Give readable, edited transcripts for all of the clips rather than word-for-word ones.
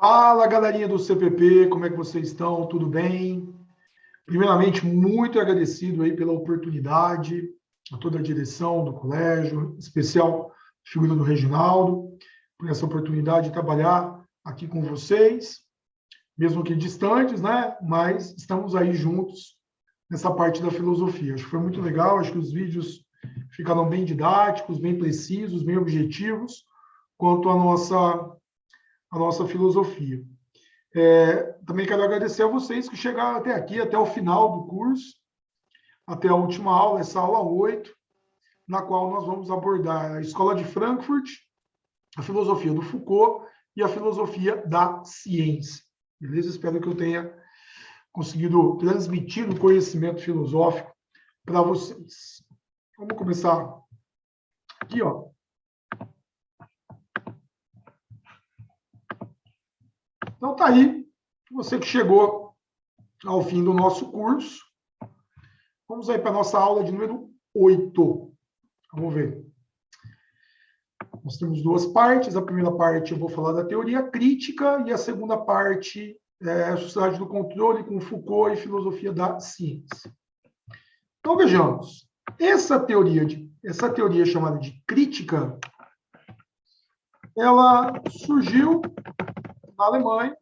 Fala, galerinha do CPP, como é que vocês estão? Tudo bem? Primeiramente, muito agradecido aí pela oportunidade, a toda a direção do colégio, em especial a figura do Reginaldo, por essa oportunidade de trabalhar aqui com vocês, mesmo que distantes, né? Mas estamos aí juntos nessa parte da filosofia. Acho que foi muito legal, acho que os vídeos ficaram bem didáticos, bem precisos, bem objetivos quanto à nossa filosofia. Também quero agradecer a vocês que chegaram até aqui, até o final do curso, até a última aula, essa aula 8, na qual nós vamos abordar a Escola de Frankfurt, a filosofia do Foucault e a filosofia da ciência. Beleza? Espero que eu tenha conseguido transmitir o conhecimento filosófico para vocês. Vamos começar aqui, ó. Então tá aí, você que chegou ao fim do nosso curso. Vamos aí para a nossa aula de número 8. Vamos ver. Nós temos duas partes. A primeira parte eu vou falar da teoria crítica e a segunda parte é a sociedade do controle com Foucault e filosofia da ciência. Então vejamos. Essa teoria chamada de crítica, ela surgiu na Alemanha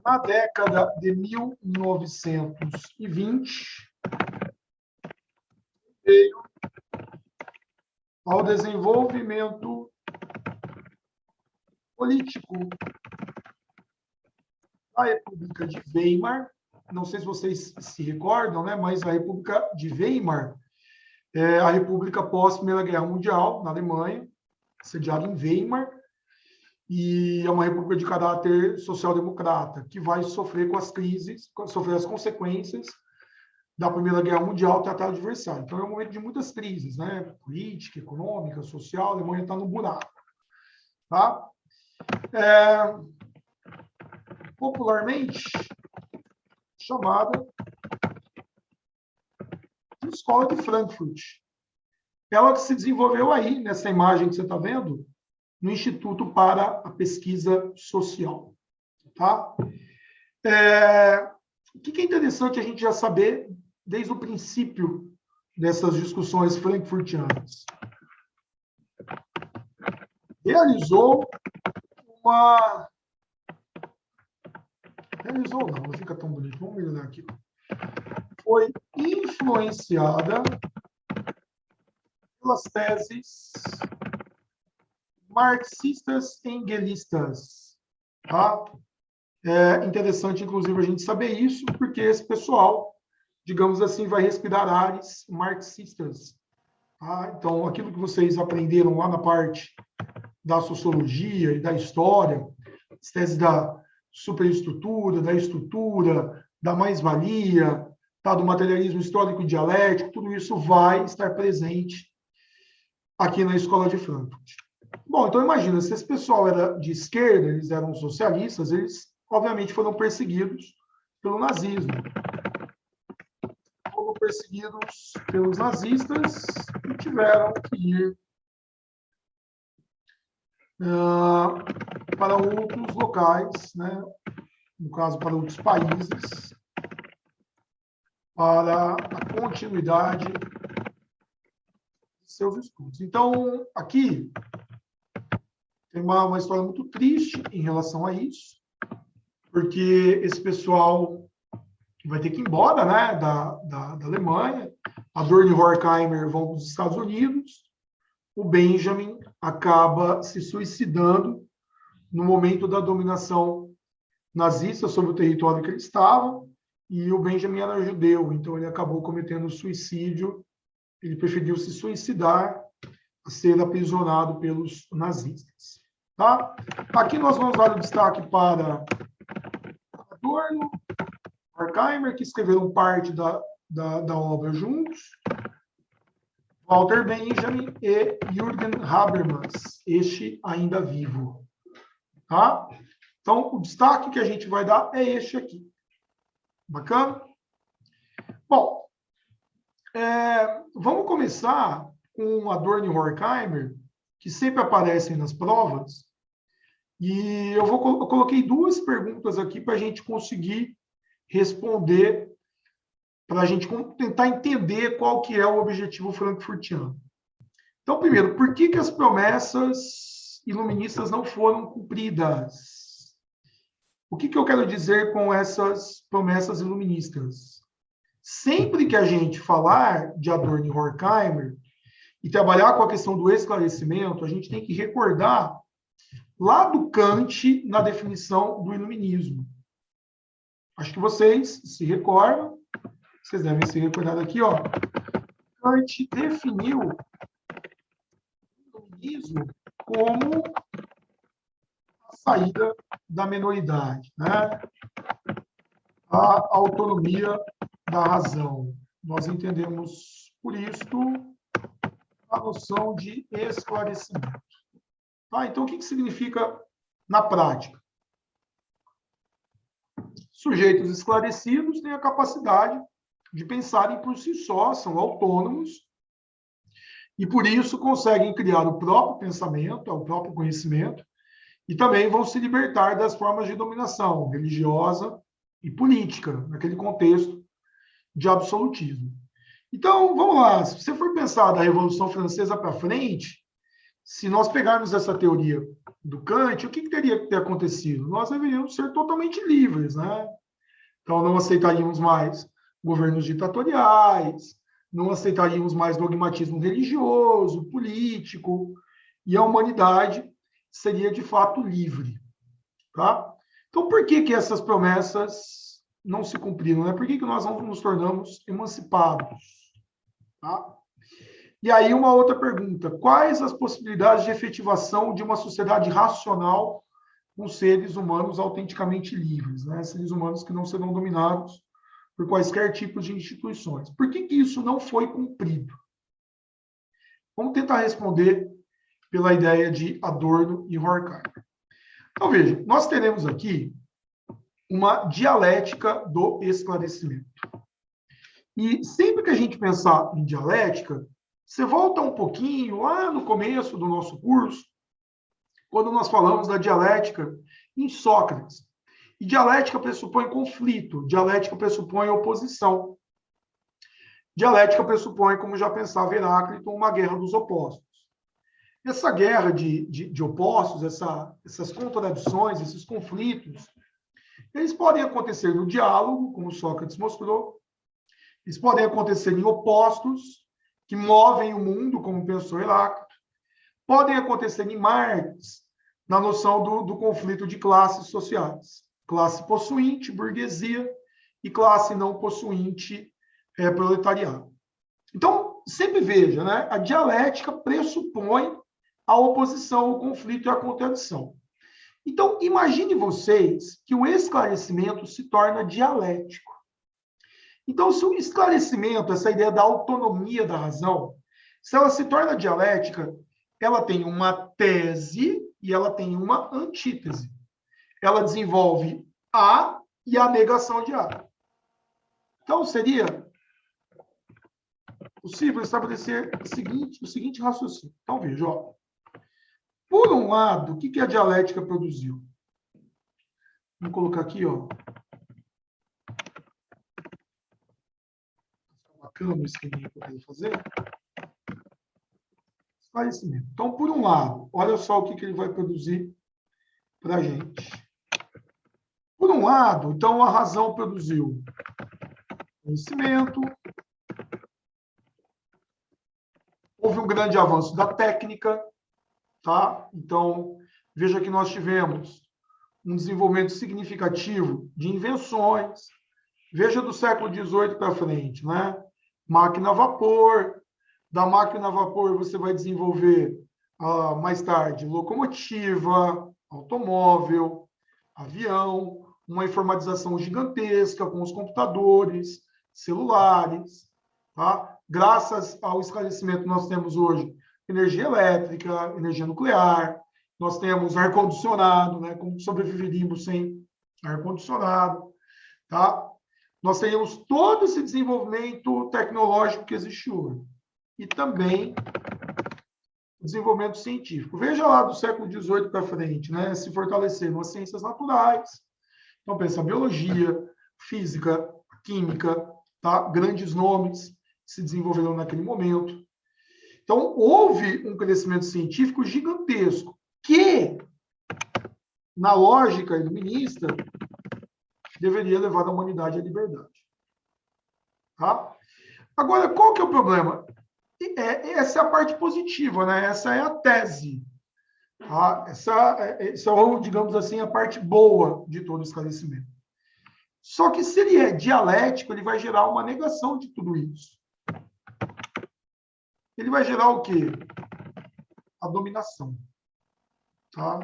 na década de 1920, veio ao desenvolvimento político da República de Weimar. Não sei se vocês se recordam, né? Mas a República de Weimar é a república pós-Primeira Guerra Mundial, na Alemanha, sediada em Weimar, e é uma república de caráter social-democrata, que vai sofrer com as crises, sofrer as consequências da Primeira Guerra Mundial, Tratado de Versalhes. Então, é um momento de muitas crises, né? Política, econômica, social, a Alemanha está no buraco. Tá? Popularmente chamada de Escola de Frankfurt. Ela que se desenvolveu aí, nessa imagem que você está vendo, no Instituto para a Pesquisa Social. Tá? O que é interessante a gente já saber desde o princípio dessas discussões frankfurtianas? Realizou não fica tão bonito, vamos melhorar aqui. Foi influenciada pelas teses marxistas engelistas. Tá? É interessante, inclusive, a gente saber isso, porque esse pessoal, digamos assim, vai respirar ares marxistas. Tá? Então, aquilo que vocês aprenderam lá na parte da sociologia e da história, as teses da superestrutura, da estrutura, da mais-valia, tá? Do materialismo histórico e dialético, tudo isso vai estar presente aqui na Escola de Frankfurt. Bom, então imagina, se esse pessoal era de esquerda, eles eram socialistas, eles obviamente foram perseguidos pelo nazismo. Foram perseguidos pelos nazistas e tiveram que ir para outros locais, né? No caso, para outros países, para a continuidade de seus estudos. Então, aqui tem uma história muito triste em relação a isso, porque esse pessoal vai ter que ir embora, né, da Alemanha. A Dor e Horkheimer vão para os Estados Unidos. O Benjamin acaba se suicidando no momento da dominação nazista sobre o território que ele estava, e o Benjamin era judeu, então ele acabou cometendo suicídio. Ele preferiu se suicidar a ser aprisionado pelos nazistas. Tá? Aqui nós vamos dar o destaque para Adorno, Horkheimer, que escreveram parte da obra juntos, Walter Benjamin e Jürgen Habermas, este ainda vivo. Tá? Então, o destaque que a gente vai dar é este aqui. Bacana? Bom, vamos começar com Adorno e Horkheimer, que sempre aparecem nas provas, e eu coloquei duas perguntas aqui para a gente conseguir responder, para a gente tentar entender qual que é o objetivo frankfurtiano. Então, primeiro, por que as promessas iluministas não foram cumpridas? O que eu quero dizer com essas promessas iluministas? Sempre que a gente falar de Adorno e Horkheimer e trabalhar com a questão do esclarecimento, a gente tem que recordar lá do Kant na definição do iluminismo. Acho que vocês se recordam, vocês devem se recordar aqui, ó. Kant definiu o iluminismo como a saída da menoridade, né? A autonomia da razão. Nós entendemos, por isso, a noção de esclarecimento. Tá? Então, o que significa na prática? Sujeitos esclarecidos têm a capacidade de pensarem por si só, são autônomos, e por isso conseguem criar o próprio pensamento, o próprio conhecimento, e também vão se libertar das formas de dominação religiosa e política, naquele contexto de absolutismo. Então, vamos lá, se você for pensar da Revolução Francesa para frente, se nós pegarmos essa teoria do Kant, o que teria que ter acontecido? Nós deveríamos ser totalmente livres, né? Então, não aceitaríamos mais governos ditatoriais, não aceitaríamos mais dogmatismo religioso, político, e a humanidade seria, de fato, livre. Tá? Então, por que essas promessas não se cumpriram? Né? Por que nós não nos tornamos emancipados? Tá? E aí, uma outra pergunta. Quais as possibilidades de efetivação de uma sociedade racional com seres humanos autenticamente livres, né? Seres humanos que não serão dominados por quaisquer tipos de instituições? Por que isso não foi cumprido? Vamos tentar responder pela ideia de Adorno e Horkheimer. Então, veja, nós teremos aqui uma dialética do esclarecimento. E sempre que a gente pensar em dialética, você volta um pouquinho lá no começo do nosso curso, quando nós falamos da dialética em Sócrates. E dialética pressupõe conflito, dialética pressupõe oposição. Dialética pressupõe, como já pensava Heráclito, uma guerra dos opostos. Essa guerra de opostos, essas contradições, esses conflitos, eles podem acontecer no diálogo, como Sócrates mostrou, eles podem acontecer em opostos, que movem o mundo, como pensou Heráclito, podem acontecer em Marx, na noção do conflito de classes sociais. Classe possuinte, burguesia, e classe não possuinte, proletariado. Então, sempre veja, né? A dialética pressupõe a oposição, o conflito e a contradição. Então, imagine vocês que o esclarecimento se torna dialético. Então, se o esclarecimento, essa ideia da autonomia da razão, se ela se torna dialética, ela tem uma tese e ela tem uma antítese. Ela desenvolve A e a negação de A. Então, seria possível estabelecer o seguinte raciocínio. Então, veja, ó. Por um lado, o que a dialética produziu? Vamos colocar aqui, ó. Bacana o esqueminha que eu quero fazer. Esclarecimento. Então, por um lado, olha só o que ele vai produzir para a gente. Por um lado, então, a razão produziu conhecimento, houve um grande avanço da técnica, tá? Então, veja que nós tivemos um desenvolvimento significativo de invenções. Veja do século XVIII para frente, né? Máquina a vapor. Da máquina a vapor você vai desenvolver, mais tarde, locomotiva, automóvel, avião, uma informatização gigantesca com os computadores, celulares. Tá? Graças ao esclarecimento que nós temos hoje, energia elétrica, energia nuclear, nós temos ar-condicionado, né? Como sobreviveríamos sem ar-condicionado, tá? Nós teríamos todo esse desenvolvimento tecnológico que existe hoje. E também desenvolvimento científico. Veja lá do século XVIII para frente, né? Se fortaleceram as ciências naturais. Então, pensa biologia, física, química, tá? Grandes nomes se desenvolveram naquele momento. Então, houve um crescimento científico gigantesco, que, na lógica iluminista, deveria levar a humanidade à liberdade. Tá? Agora, qual que é o problema? Essa é a parte positiva, né? Essa é a tese. Tá? Essa é, digamos assim, a parte boa de todo o esclarecimento. Só que se ele é dialético, ele vai gerar uma negação de tudo isso. Ele vai gerar o quê? A dominação. Tá?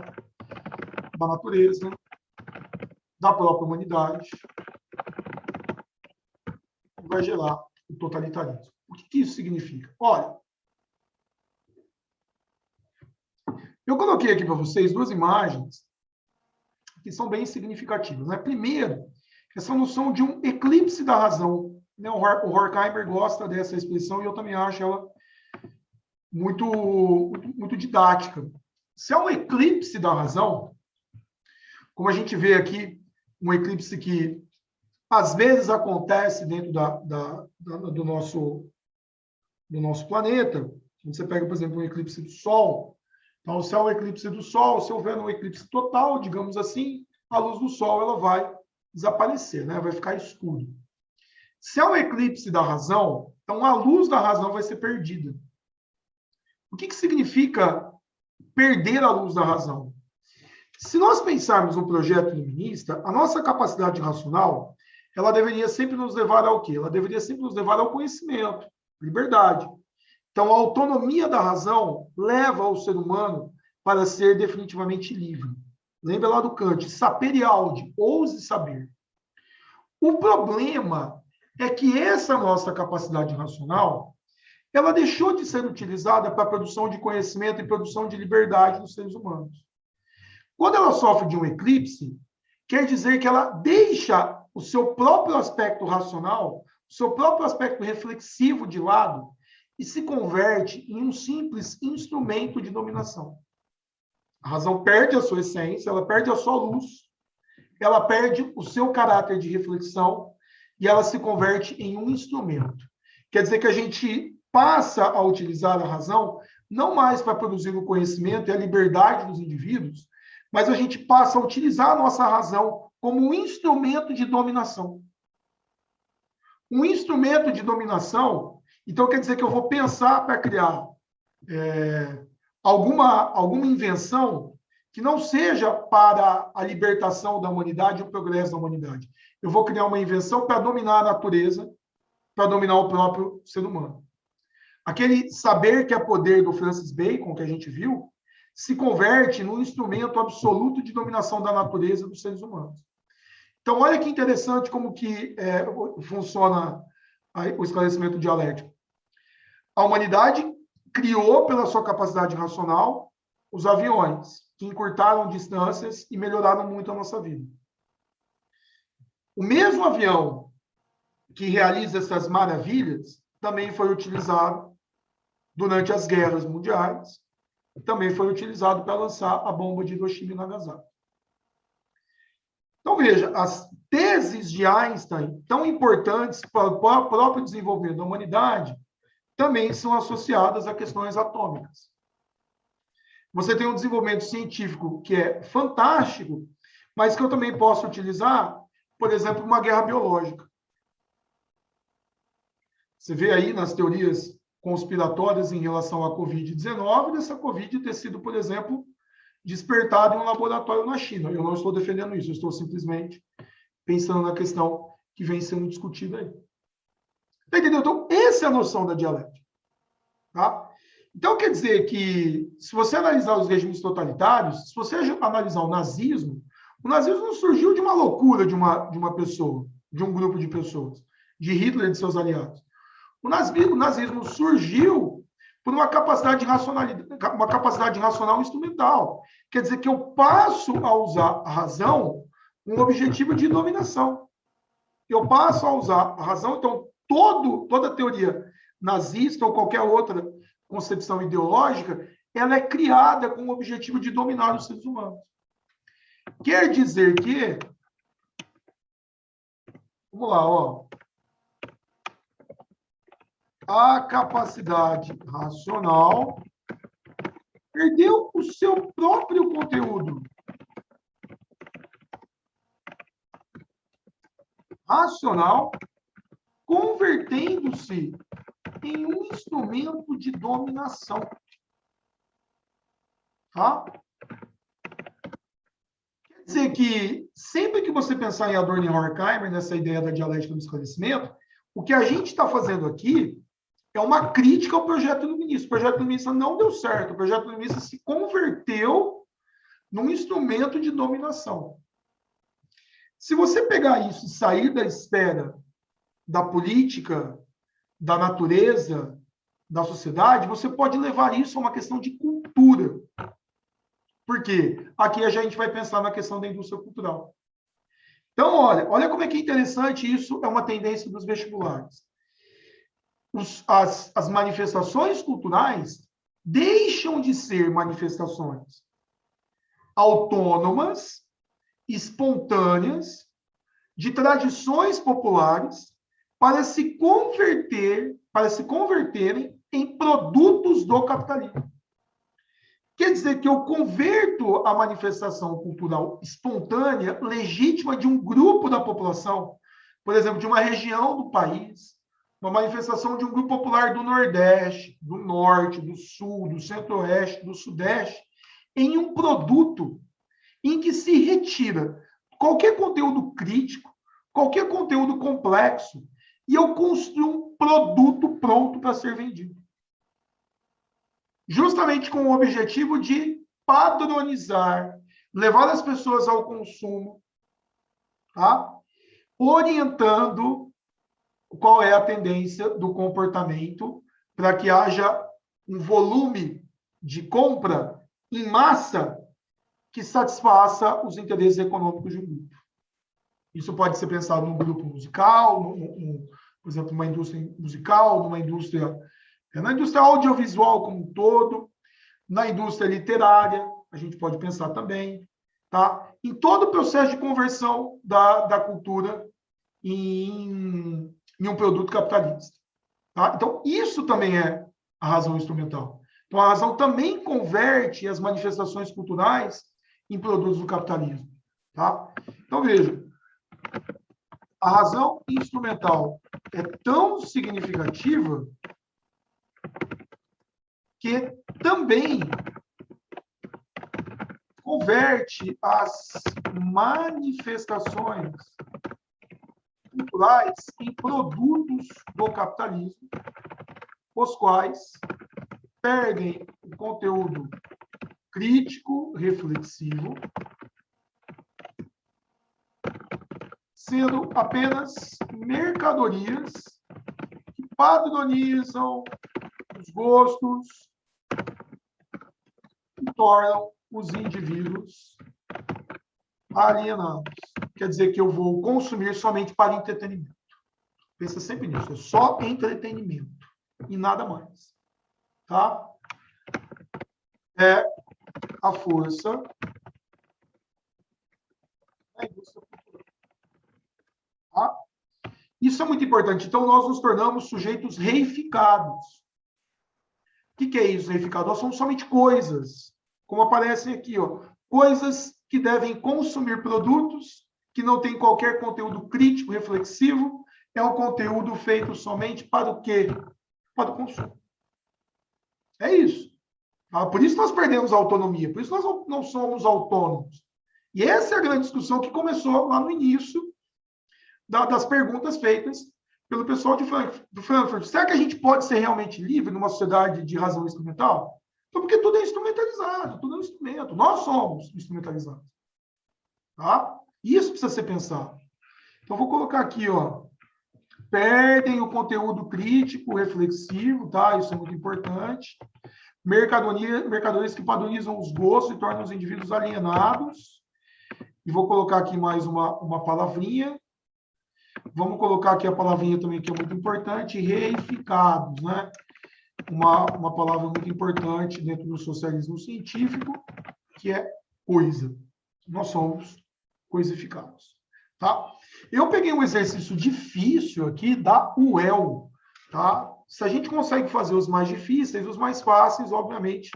Da natureza, da própria humanidade. Vai gerar o totalitarismo. O que isso significa? Olha, eu coloquei aqui para vocês duas imagens que são bem significativas. Né? Primeiro, essa noção de um eclipse da razão. Né? O Horkheimer gosta dessa expressão e eu também acho ela muito didática. Se é um eclipse da razão, como a gente vê aqui, um eclipse que às vezes acontece dentro do nosso planeta. Você pega, por exemplo, um eclipse do Sol. Então, se é um eclipse do Sol, se houver um eclipse total, digamos assim, a luz do Sol ela vai desaparecer, né? Vai ficar escuro. Se é um eclipse da razão, então a luz da razão vai ser perdida. O que significa perder a luz da razão? Se nós pensarmos no projeto iluminista, a nossa capacidade racional, ela deveria sempre nos levar ao quê? Ela deveria sempre nos levar ao conhecimento, liberdade. Então, a autonomia da razão leva o ser humano para ser definitivamente livre. Lembra lá do Kant, sapere aude, ouse saber. O problema é que essa nossa capacidade racional, ela deixou de ser utilizada para a produção de conhecimento e produção de liberdade dos seres humanos. Quando ela sofre de um eclipse, quer dizer que ela deixa o seu próprio aspecto racional, o seu próprio aspecto reflexivo de lado e se converte em um simples instrumento de dominação. A razão perde a sua essência, ela perde a sua luz, ela perde o seu caráter de reflexão e ela se converte em um instrumento. Quer dizer que a gente passa a utilizar a razão não mais para produzir o conhecimento e a liberdade dos indivíduos, mas a gente passa a utilizar a nossa razão como um instrumento de dominação. Um instrumento de dominação, então quer dizer que eu vou pensar para criar alguma invenção que não seja para a libertação da humanidade e o progresso da humanidade. Eu vou criar uma invenção para dominar a natureza, para dominar o próprio ser humano. Aquele saber que é poder do Francis Bacon, que a gente viu, se converte num instrumento absoluto de dominação da natureza dos seres humanos. Então, olha que interessante como que funciona o esclarecimento dialético. A humanidade criou, pela sua capacidade racional, os aviões, que encurtaram distâncias e melhoraram muito a nossa vida. O mesmo avião que realiza essas maravilhas também foi utilizado durante as guerras mundiais, também foi utilizado para lançar a bomba de Hiroshima e Nagasaki. Então, veja, as teses de Einstein, tão importantes para o próprio desenvolvimento da humanidade, também são associadas a questões atômicas. Você tem um desenvolvimento científico que é fantástico, mas que eu também posso utilizar, por exemplo, uma guerra biológica. Você vê aí nas teorias conspiratórias em relação à Covid-19, dessa Covid ter sido, por exemplo, despertada em um laboratório na China. Eu não estou defendendo isso, eu estou simplesmente pensando na questão que vem sendo discutida aí. Tá entendendo? Então, essa é a noção da dialética. Tá? Então, quer dizer que, se você analisar os regimes totalitários, se você analisar o nazismo não surgiu de uma loucura de uma pessoa, de um grupo de pessoas, de Hitler e de seus aliados. O nazismo surgiu por uma capacidade racional instrumental. Quer dizer que eu passo a usar a razão com um objetivo de dominação. Eu passo a usar a razão, então, toda teoria nazista ou qualquer outra concepção ideológica, ela é criada com o objetivo de dominar os seres humanos. Quer dizer que, vamos lá, ó, a capacidade racional perdeu o seu próprio conteúdo racional, convertendo-se em um instrumento de dominação. Tá? Quer dizer que, sempre que você pensar em Adorno e Horkheimer, nessa ideia da dialética do esclarecimento, o que a gente está fazendo aqui é uma crítica ao projeto iluminista. O projeto iluminista não deu certo. O projeto iluminista se converteu num instrumento de dominação. Se você pegar isso e sair da esfera da política, da natureza, da sociedade, você pode levar isso a uma questão de cultura. Por quê? Aqui a gente vai pensar na questão da indústria cultural. Então, olha como é que é interessante, isso é uma tendência dos vestibulares. As manifestações culturais deixam de ser manifestações autônomas, espontâneas, de tradições populares, para se converterem em produtos do capitalismo. Quer dizer que eu converto a manifestação cultural espontânea, legítima de um grupo da população, por exemplo, de uma região do país, uma manifestação de um grupo popular do Nordeste, do Norte, do Sul, do Centro-Oeste, do Sudeste, em um produto em que se retira qualquer conteúdo crítico, qualquer conteúdo complexo, e eu construo um produto pronto para ser vendido. Justamente com o objetivo de padronizar, levar as pessoas ao consumo, tá? Orientando qual é a tendência do comportamento para que haja um volume de compra em massa que satisfaça os interesses econômicos de um grupo. Isso pode ser pensado num grupo musical, por exemplo, numa indústria musical, na indústria audiovisual como um todo, na indústria literária, a gente pode pensar também, tá? Em todo o processo de conversão da cultura em um produto capitalista. Tá? Então, isso também é a razão instrumental. Então, a razão também converte as manifestações culturais em produtos do capitalismo. Tá? Então, veja, a razão instrumental é tão significativa que também converte as manifestações culturais em produtos do capitalismo, os quais perdem o conteúdo crítico, reflexivo, sendo apenas mercadorias que padronizam os gostos e tornam os indivíduos alienados. Quer dizer que eu vou consumir somente para entretenimento. Pensa sempre nisso, é só entretenimento e nada mais. Tá? É a força da indústria cultural. Tá? Isso é muito importante. Então, nós nos tornamos sujeitos reificados. O que é isso, reificado? Nós somos somente coisas, como aparecem aqui, ó, coisas que devem consumir produtos que não têm qualquer conteúdo crítico, reflexivo, é um conteúdo feito somente para o quê? Para o consumo. É isso. Tá? Por isso nós perdemos a autonomia, por isso nós não somos autônomos. E essa é a grande discussão que começou lá no início das perguntas feitas pelo pessoal do Frankfurt. Será que a gente pode ser realmente livre numa sociedade de razão instrumental? Então, porque tudo é instrumentalizado, tudo é um instrumento. Nós somos instrumentalizados. Tá? Isso precisa ser pensado. Então, vou colocar aqui, ó. Perdem o conteúdo crítico, reflexivo, tá? Isso é muito importante. Mercadorias que padronizam os gostos e tornam os indivíduos alienados. E vou colocar aqui mais uma palavrinha. Vamos colocar aqui a palavrinha também, que é muito importante, reificados, né? uma palavra muito importante dentro do socialismo científico, que é coisa. Nós somos coisificados. Tá? Eu peguei um exercício difícil aqui da UEL. Tá? Se a gente consegue fazer os mais difíceis, os mais fáceis, obviamente,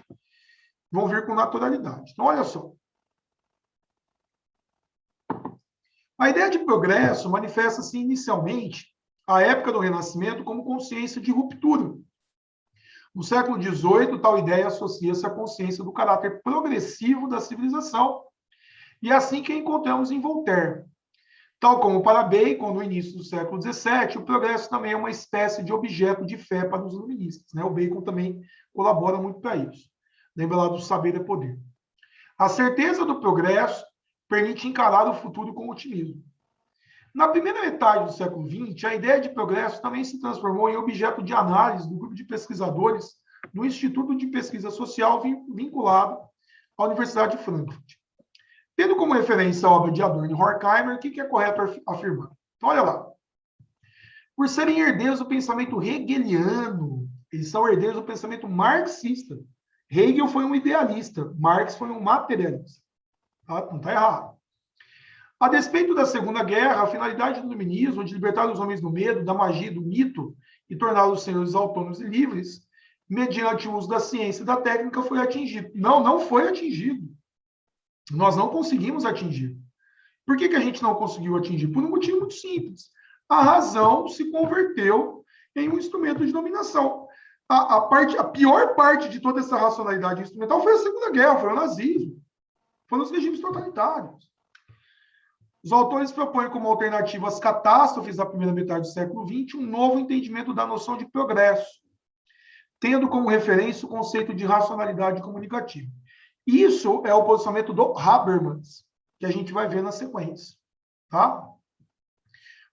vão vir com naturalidade. Então, olha só. A ideia de progresso manifesta-se inicialmente, à época do Renascimento, como consciência de ruptura. No século XVIII, tal ideia associa-se à consciência do caráter progressivo da civilização, e é assim que encontramos em Voltaire. Tal como para Bacon, no início do século XVII, o progresso também é uma espécie de objeto de fé para os iluministas. Né? O Bacon também colabora muito para isso. Lembra lá do saber é poder. A certeza do progresso permite encarar o futuro com otimismo. Na primeira metade do século XX, a ideia de progresso também se transformou em objeto de análise do grupo de pesquisadores do Instituto de Pesquisa Social vinculado à Universidade de Frankfurt. Tendo como referência a obra de Adorno e Horkheimer, o que é correto afirmar? Então, olha lá. Por serem herdeiros do pensamento hegeliano, eles são herdeiros do pensamento marxista. Hegel foi um idealista, Marx foi um materialista. Tá? Não está errado. A despeito da Segunda Guerra, a finalidade do iluminismo de libertar os homens do medo, da magia, do mito e torná-los senhores autônomos e livres, mediante o uso da ciência e da técnica, foi atingido. Não foi atingido. Nós não conseguimos atingir. Por que a gente não conseguiu atingir? Por um motivo muito simples. A razão se converteu em um instrumento de dominação. A pior parte de toda essa racionalidade instrumental foi a Segunda Guerra, foi o nazismo, foram os regimes totalitários. Os autores propõem como alternativa às catástrofes da primeira metade do século XX um novo entendimento da noção de progresso, tendo como referência o conceito de racionalidade comunicativa. Isso é o posicionamento do Habermas, que a gente vai ver na sequência. Tá?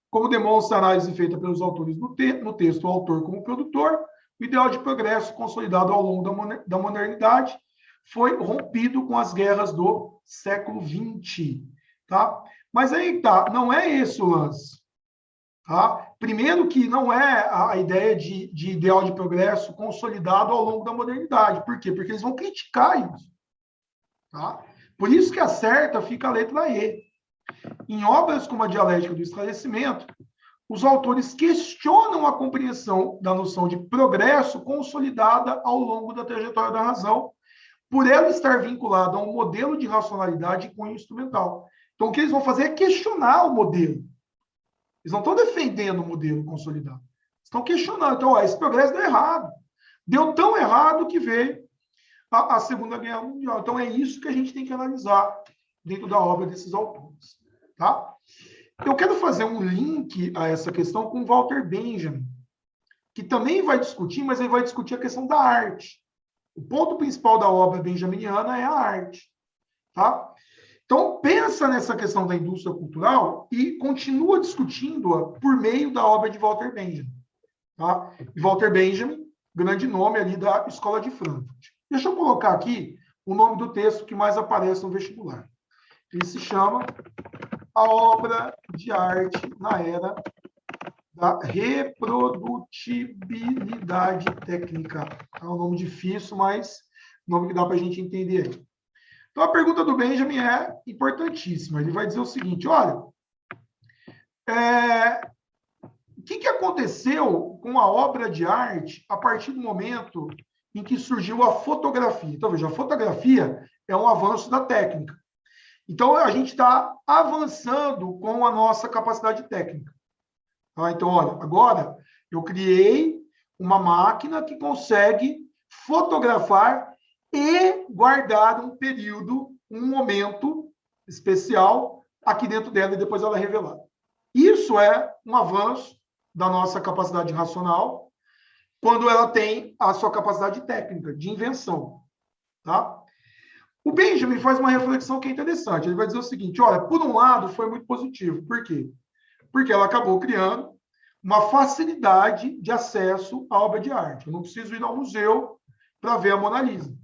Como demonstra a análise feita pelos autores no texto, o autor como produtor, o ideal de progresso consolidado ao longo da modernidade foi rompido com as guerras do século XX. Tá? Mas aí tá, não é esse o lance. Tá? Primeiro que não é a ideia de ideal de progresso consolidado ao longo da modernidade. Por quê? Porque eles vão criticar isso. Tá? Por isso que acerta fica a letra E. Em obras como a Dialética do Esclarecimento, os autores questionam a compreensão da noção de progresso consolidada ao longo da trajetória da razão, por ela estar vinculada a um modelo de racionalidade e cunho instrumental. Então, o que eles vão fazer é questionar o modelo. Eles não estão defendendo o modelo consolidado. Estão questionando. Então, esse progresso deu errado. Deu tão errado que veio a Segunda Guerra Mundial. Então, é isso que a gente tem que analisar dentro da obra desses autores. Tá? Eu quero fazer um link a essa questão com Walter Benjamin, que também vai discutir, mas ele vai discutir a questão da arte. O ponto principal da obra benjaminiana é a arte. Tá? Então, pensa nessa questão da indústria cultural e continua discutindo-a por meio da obra de Walter Benjamin. Tá? Walter Benjamin, grande nome ali da Escola de Frankfurt. Deixa eu colocar aqui o nome do texto que mais aparece no vestibular. Ele se chama A Obra de Arte na Era da Reprodutibilidade Técnica. É um nome difícil, mas nome que dá para a gente entender aí. Então, a pergunta do Benjamin é importantíssima. Ele vai dizer o seguinte, olha, o que aconteceu com a obra de arte a partir do momento em que surgiu a fotografia? Então, veja, a fotografia é um avanço da técnica. Então, a gente está avançando com a nossa capacidade técnica. Tá? Então, olha, agora eu criei uma máquina que consegue fotografar e guardar um período, um momento especial aqui dentro dela e depois ela é revelada. Isso é um avanço da nossa capacidade racional quando ela tem a sua capacidade técnica, de invenção. Tá? O Benjamin faz uma reflexão que é interessante. Ele vai dizer o seguinte, olha, por um lado foi muito positivo. Por quê? Porque ela acabou criando uma facilidade de acesso à obra de arte. Eu não preciso ir ao museu para ver a Mona Lisa.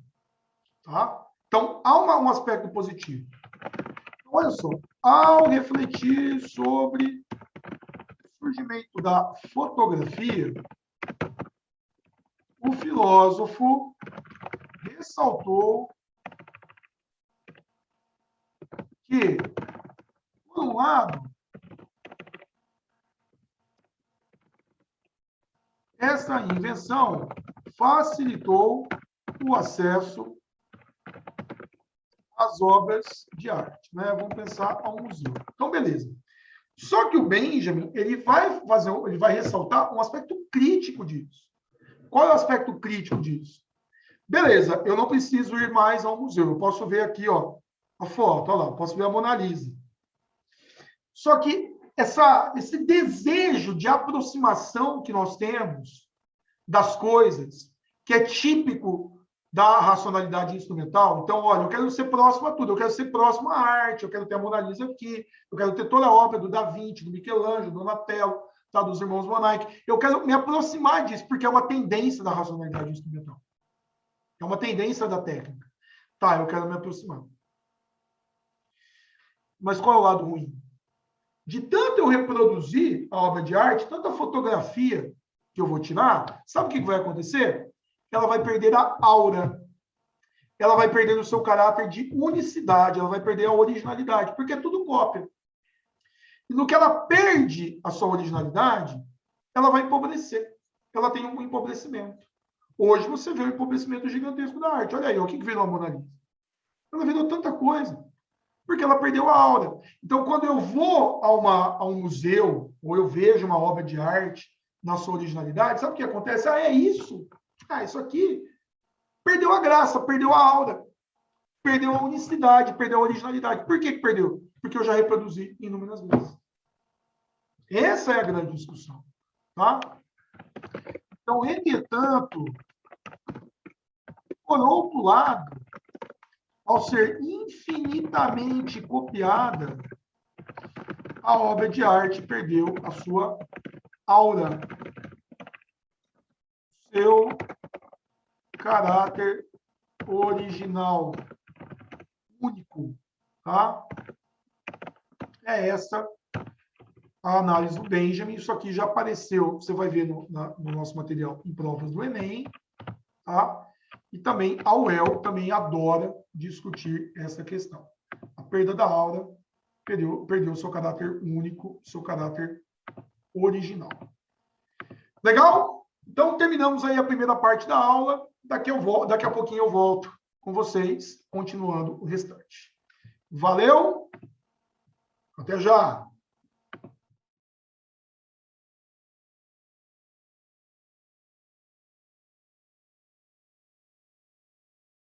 Tá? Então, há um aspecto positivo. Então, olha só, ao refletir sobre o surgimento da fotografia, o o filósofo ressaltou que, por um lado, essa invenção facilitou o acesso às obras de arte, né? Vamos pensar ao museu. Então, beleza. Só que o Benjamin, ele vai ressaltar um aspecto crítico disso. Qual é o aspecto crítico disso? Beleza, eu não preciso ir mais ao museu. Eu posso ver aqui, ó, a foto, olha lá, posso ver a Mona Lisa. Só que esse desejo de aproximação que nós temos das coisas, que é típico da racionalidade instrumental. Então, olha, eu quero ser próximo a tudo, eu quero ser próximo à arte, eu quero ter a Mona Lisa aqui, eu quero ter toda a obra do Da Vinci, do Michelangelo, do Donatello, tá, dos irmãos Monaich. Eu quero me aproximar disso, porque é uma tendência da racionalidade instrumental. É uma tendência da técnica. Tá, eu quero me aproximar. Mas qual é o lado ruim? De tanto eu reproduzir a obra de arte, tanta fotografia que eu vou tirar, sabe o que vai acontecer? Ela vai perder a aura. Ela vai perder o seu caráter de unicidade, ela vai perder a originalidade, porque é tudo cópia. E no que ela perde a sua originalidade, ela vai empobrecer. Ela tem um empobrecimento. Hoje você vê um empobrecimento gigantesco da arte. Olha aí, o que virou a Mona Lisa? Ela virou tanta coisa, porque ela perdeu a aura. Então, quando eu vou a um museu, ou eu vejo uma obra de arte na sua originalidade, sabe o que acontece? Ah, é isso. Ah, isso aqui perdeu a graça, perdeu a aura, perdeu a unicidade, perdeu a originalidade. Por que perdeu? Porque eu já reproduzi inúmeras vezes. Essa é a grande discussão. Tá? Então, entretanto, por outro lado, ao ser infinitamente copiada, a obra de arte perdeu a sua aura, seu caráter original, único, tá? É essa a análise do Benjamin. Isso aqui já apareceu, você vai ver no nosso material em provas do Enem, tá? E também a UEL também adora discutir essa questão. A perda da aura perdeu seu caráter único, seu caráter original. Legal? Então, terminamos aí a primeira parte da aula. Daqui a pouquinho eu volto com vocês, continuando o restante. Valeu? Até já!